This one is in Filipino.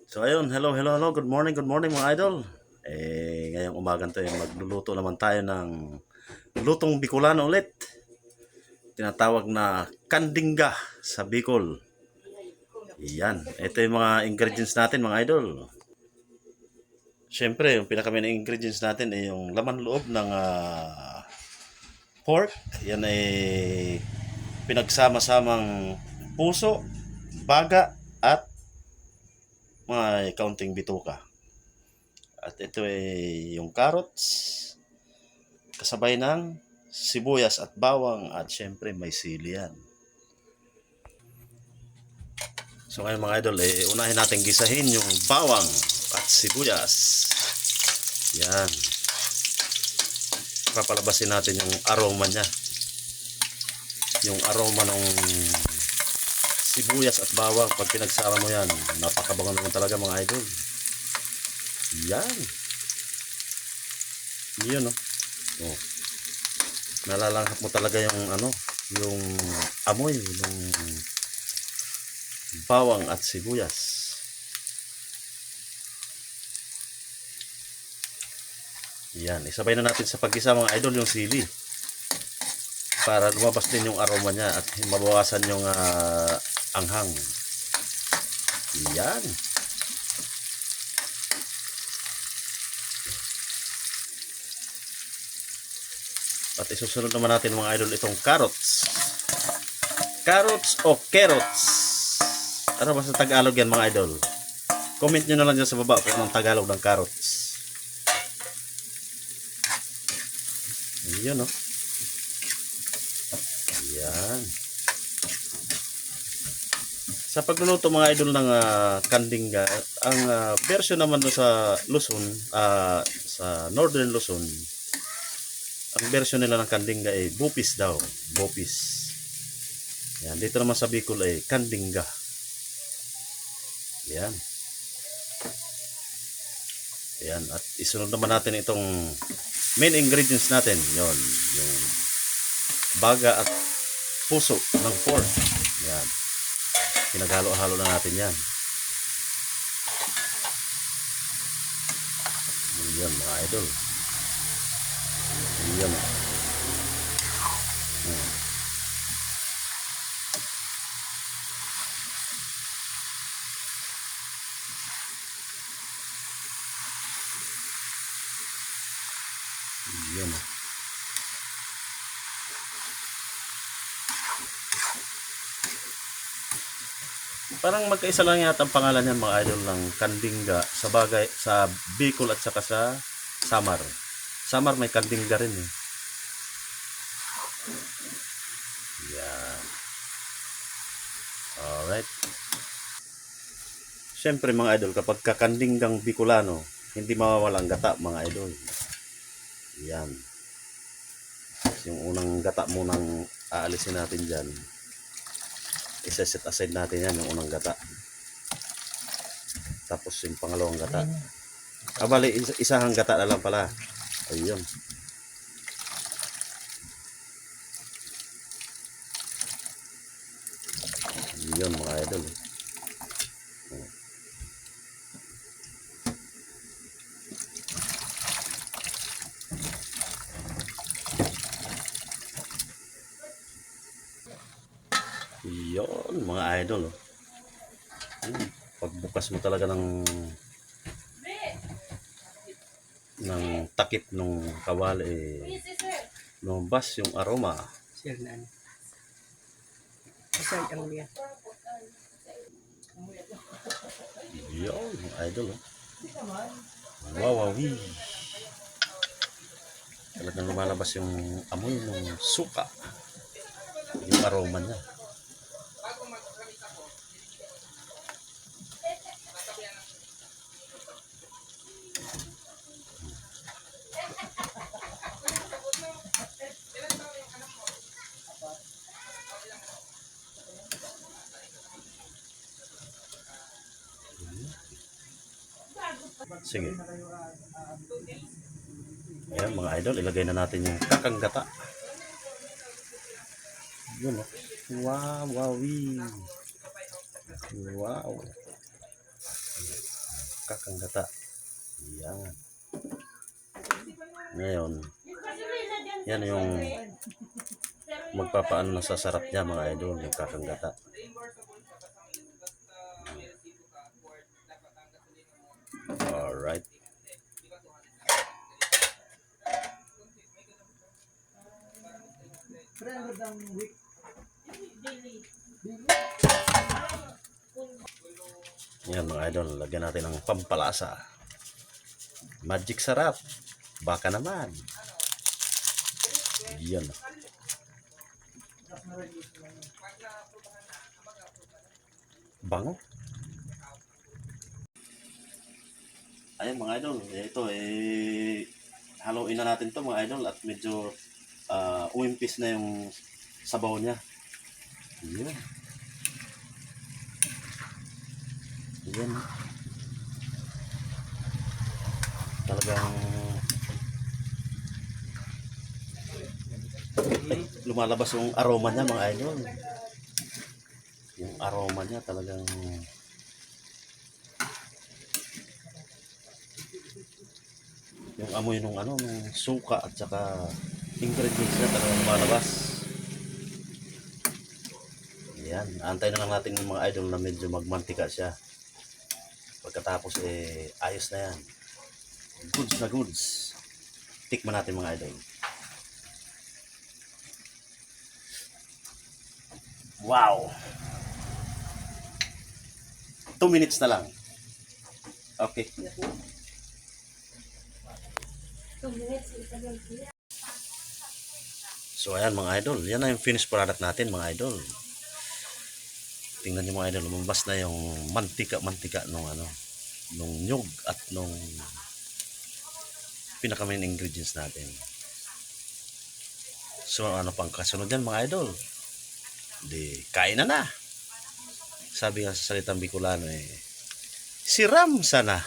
So ayun, hello, good morning mga idol. Ngayong umagan to magluluto naman tayo ng lutong Bicolano ulit. Tinatawag na kandingga sa Bicol. Yan, ito yung mga ingredients natin mga idol. Siyempre, yung pinaka-main ingredients natin ay yung laman loob ng pork. Yan ay pinagsama-samang puso, baga, at mga kaunting bituka. At ito ay yung carrots, kasabay ng sibuyas at bawang at syempre may sili yan. So ngayon mga idol, unahin natin gisahin yung bawang at sibuyas. Yan. Papalabasin natin yung aroma niya. Yung aroma ng sibuyas at bawang, pag pinagsama mo yan, napakabango naman talaga mga idol. Yan. Yun, no? Oh. Nalalanghap mo talaga yung yung amoy ng bawang at sibuyas. Yan, isabay na natin sa paggisa mga idol yung sili para lumabas din yung aroma niya at mabawasan yung anghang. Yan. At isusunod naman natin mga idol itong carrots. Carrots o carrots? Ano ba sa Tagalog yan mga idol? Comment nyo na lang dyan sa baba kung anong Tagalog ng carrots. Yun, no? Yan. Sa pagluluto mga idol ng kandingga, ang version naman sa Luzon, sa Northern Luzon, ang version nila ng kandingga ay bupis daw. Bupis. Yan. Dito naman sa Bicol ay kandingga. Yan. Yan. At isunod naman natin itong main ingredients natin. Yon. Yung baga at puso ng pork. Yan. Pinaghalo-halo na natin yan. Yan mga idol. Yan. Yan. Parang magkaisa lang yata ang pangalan niyan mga idol ng kandingga sa bagay sa Bicol at saka sa Samar. Samar may kandingga rin eh. Yan. Alright. Siyempre mga idol, kapag kakandinggang Bicolano, hindi mawawala ang gata mga idol. Yan. Yung unang gata munang aalisin natin dyan. Isa-set aside natin yan, yung unang gata. Tapos yung pangalawang gata. Bali, isang gata na lang pala. Ayun. Yun mga idol. Yun mga idol. Pagbukas mo talaga ng takip ng kawali lumabas yung aroma. Yun mga idol. Wow. Talagang lumalabas yung amoy ng suka. Yung aroma niya. Sige. Ayan mga idol, ilagay na natin yung kakanggata. Yun o. Wow. kakanggata. Yan. Ngayon, yan yung magpapaano na sa sarap niya mga idol, yung kakanggata. Alright. Yan mga idol, lagyan natin ng pampalasa. Magic sarap. Baka naman. Yan. Bango. Ayan mga idol, ito haluin na natin to mga idol at medyo umimpis na yung sabaw niya. Yan. Yan. Talagang lumalabas yung aroma niya mga idol. Yung aroma niya talagang yung amoy ng ng suka at saka ingredients niya talagang lumalabas. Yan, antayin na lang natin yung mga idol na medyo magmantika siya. Pagkatapos ayos na yan. Goods na goods. Tikman natin mga idol. Wow! 2 minutes na lang. Okay. 2 minutes. So ayan mga idol, yan na yung finished product natin mga idol. Tingnan niyo mga idol, lumabas na yung mantika nung nung nyug at nung pinaka main ingredients natin. So ano pang kasunod yan mga idol? Di kain na. Sabi nga sa salitang Bicolano siram sana.